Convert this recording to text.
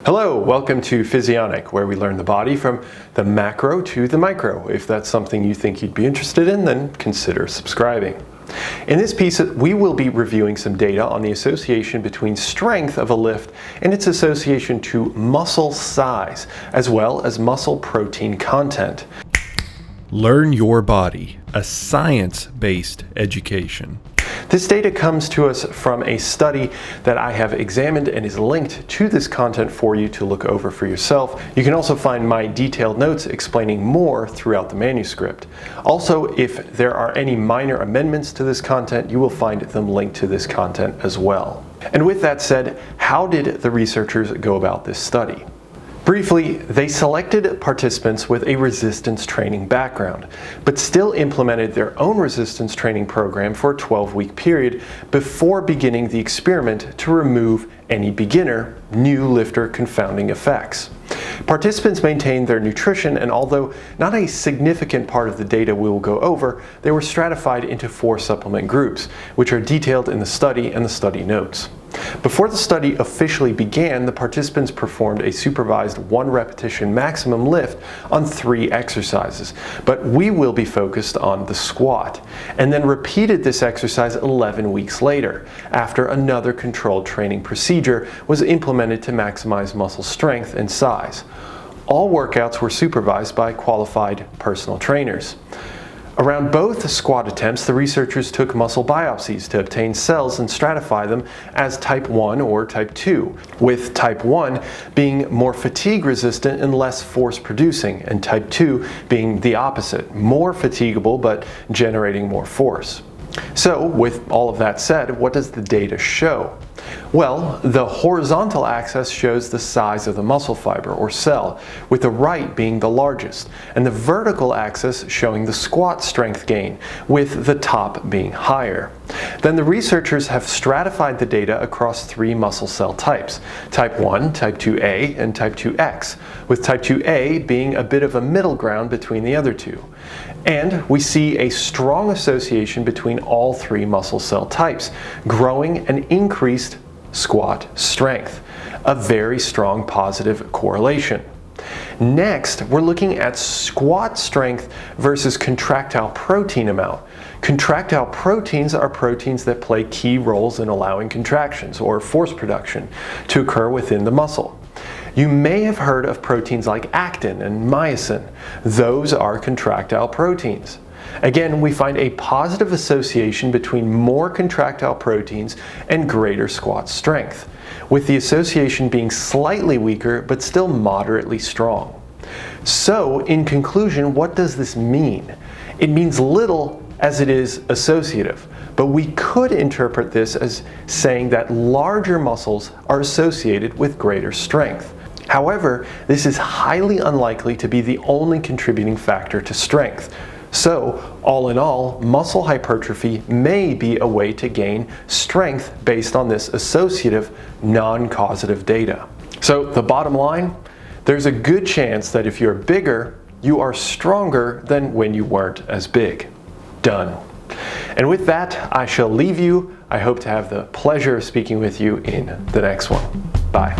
Hello, welcome to Physionic, where we learn the body from the macro to the micro. If that's something you think you'd be interested in, then consider subscribing. In this piece, we will be reviewing some data on the association between strength of a lift and its association to muscle size, as well as muscle protein content. Learn your body, a science-based education. This data comes to us from a study that I have examined and is linked to this content for you to look over for yourself. You can also find my detailed notes explaining more throughout the manuscript. Also, if there are any minor amendments to this content, you will find them linked to this content as well. And with that said, how did the researchers go about this study? Briefly, they selected participants with a resistance training background, but still implemented their own resistance training program for a 12-week period before beginning the experiment to remove any beginner, new lifter confounding effects. Participants maintained their nutrition, and although not a significant part of the data we will go over, they were stratified into 4 supplement groups, which are detailed in the study and the study notes. Before the study officially began, the participants performed a supervised 1 repetition maximum lift on 3 exercises, but we will be focused on the squat, and then repeated this exercise 11 weeks later, after another controlled training procedure was implemented to maximize muscle strength and size. All workouts were supervised by qualified personal trainers. Around both squat attempts, the researchers took muscle biopsies to obtain cells and stratify them as type 1 or type 2, with type 1 being more fatigue resistant and less force producing, and type 2 being the opposite, more fatigable but generating more force. So, with all of that said, what does the data show? Well, the horizontal axis shows the size of the muscle fiber or cell, with the right being the largest, and the vertical axis showing the squat strength gain, with the top being higher. Then the researchers have stratified the data across 3 muscle cell types, type 1, type 2A, and type 2X, with type 2A being a bit of a middle ground between the other two. And we see a strong association between all 3 muscle cell types, growing an increased squat strength, a very strong positive correlation. Next, we're looking at squat strength versus contractile protein amount. Contractile proteins are proteins that play key roles in allowing contractions or force production to occur within the muscle. You may have heard of proteins like actin and myosin. Those are contractile proteins. Again, we find a positive association between more contractile proteins and greater squat strength, with the association being slightly weaker but still moderately strong. So, in conclusion, what does this mean? It means little as it is associative, but we could interpret this as saying that larger muscles are associated with greater strength. However, this is highly unlikely to be the only contributing factor to strength. So, all in all, muscle hypertrophy may be a way to gain strength based on this associative, non-causative data. So, the bottom line, there's a good chance that if you're bigger, you are stronger than when you weren't as big. Done. And with that, I shall leave you. I hope to have the pleasure of speaking with you in the next one. Bye.